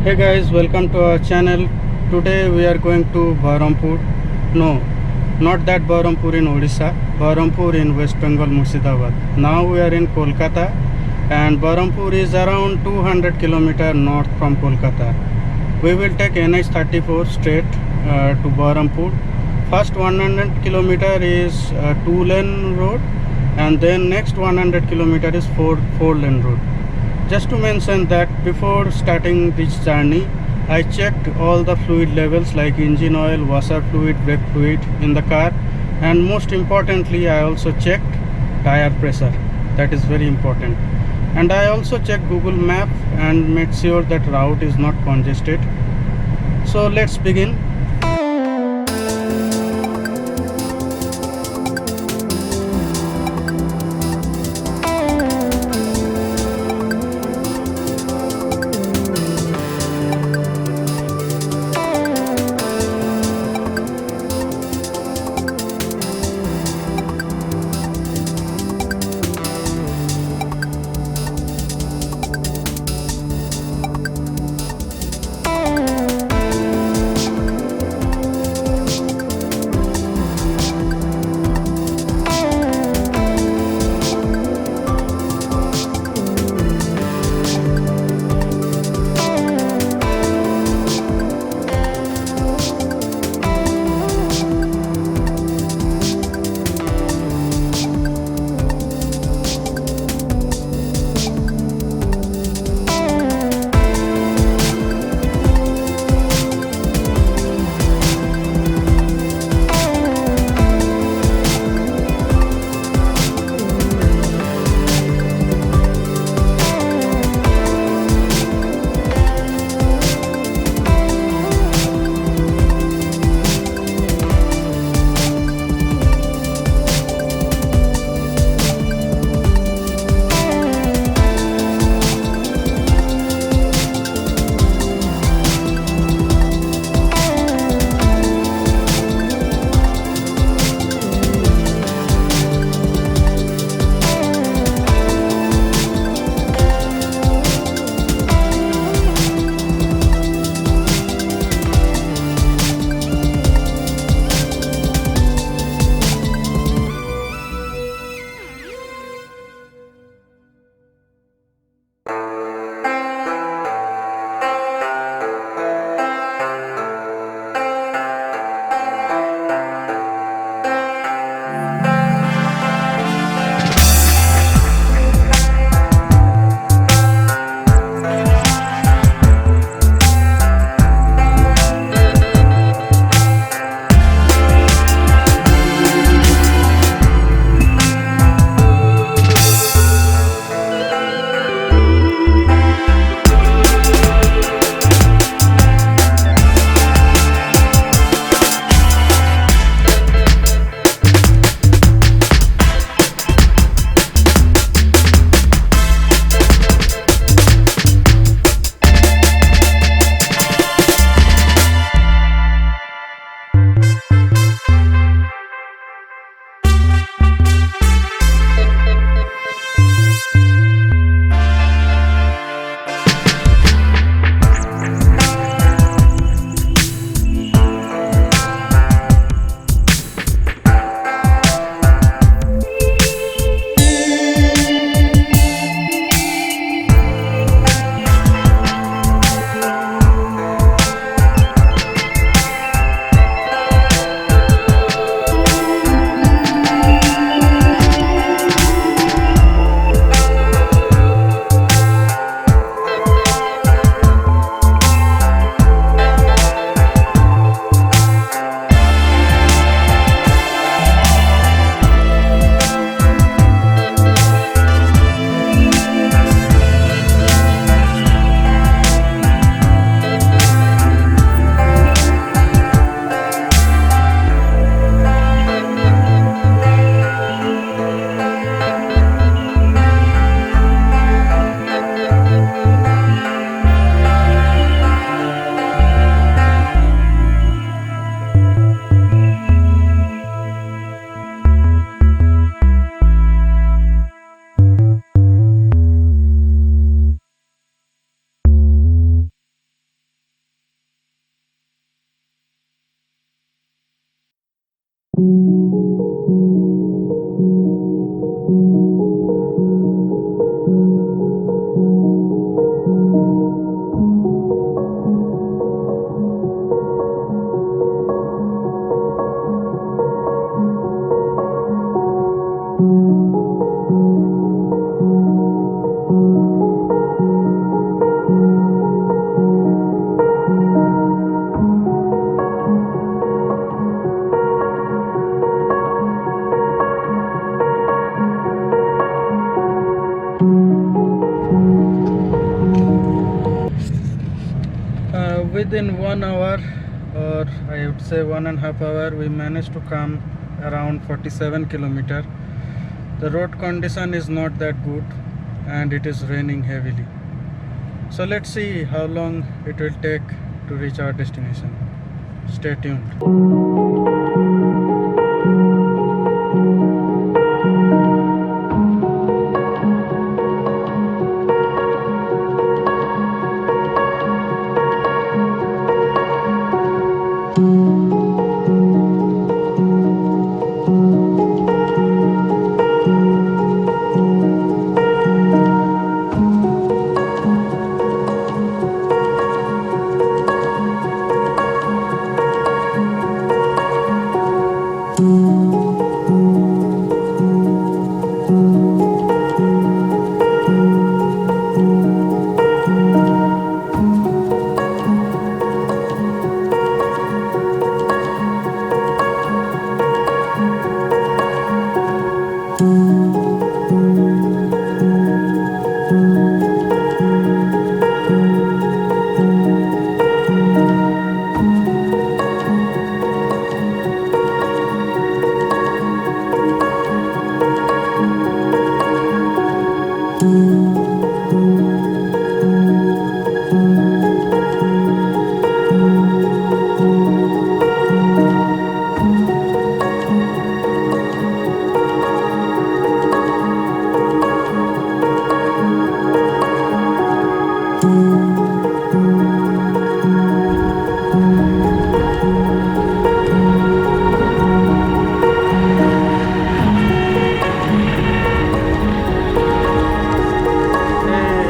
Hey guys, welcome to our channel. Today we are going to Bahrampur. No, not that Bahrampur in Odisha. Bahrampur in West Bengal, Murshidabad. Now we are in Kolkata, and Bahrampur is around 200 km north from Kolkata. We will take NH 34 straight to Bahrampur. First 100 km is a 2-lane road, and then next 100 km is 4-lane road. Just to mention that before starting this journey, I checked all the fluid levels like engine oil, washer fluid, brake fluid in the car, and most importantly I also checked tire pressure. That is very important. And I also checked Google Map and made sure that route is not congested. So let's begin. within 1 hour, or I would say 1.5 hours, we managed to come around 47 kilometer. The road condition is not that good and it is raining heavily. So let's see how long it will take to reach our destination. Stay tuned.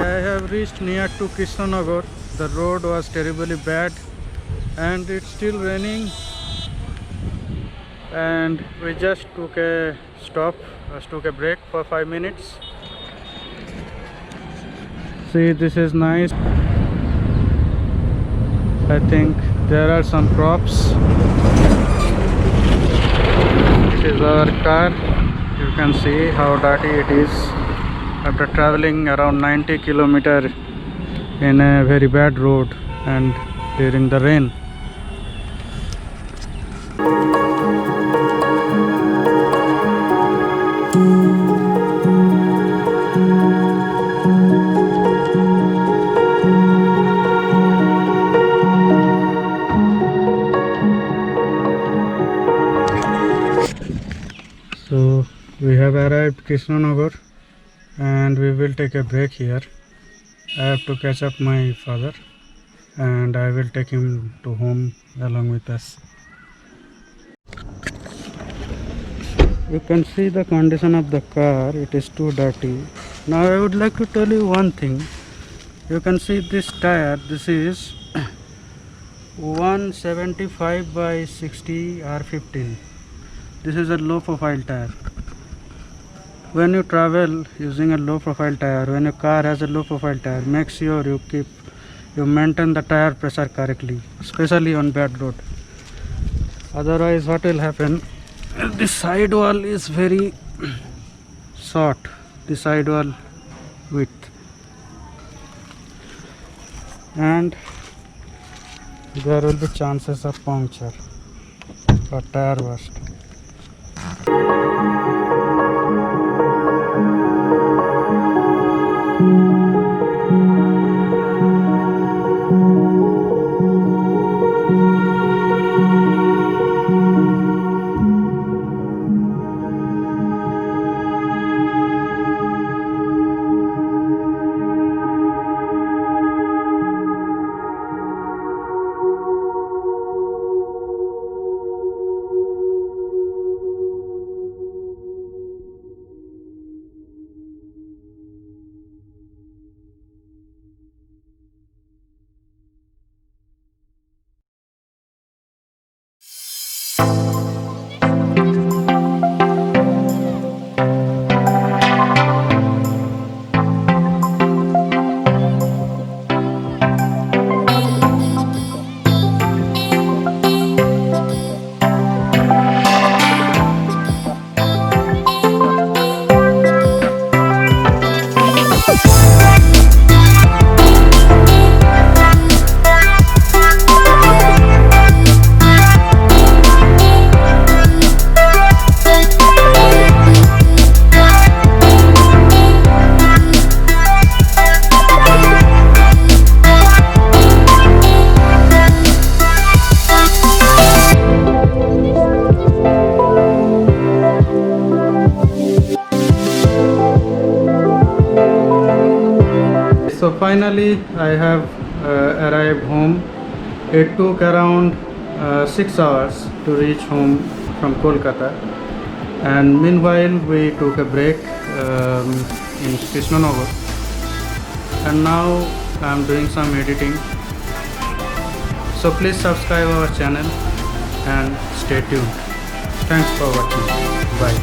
I have reached near to Krishnanagar. The road was terribly bad and it's still raining, and we just took a stop, took a break for 5 minutes. See, this is nice. I think there are some crops. This is our car. You can see how dirty it is after traveling around 90 kilometers in a very bad road and during the rain. So we have arrived Krishnanagar and we will take a break here. I have to catch up my father and I will take him to home along with us. You can see the condition of the car, it is too dirty. Now I would like to tell you one thing. You can see this tire, this is 175 by 60 R15. This is a low profile tire. When you travel using a low profile tire, when your car has a low profile tire, make sure you maintain the tire pressure correctly, especially on bad road. Otherwise what will happen, the side wall is very short, the side wall width, and there will be chances of puncture or tire burst. finally I have arrived home. It took around 6 hours to reach home from Kolkata, and meanwhile we took a break in Krishnanagar, and now I am doing some editing. So please subscribe our channel and stay tuned. Thanks for watching. Bye.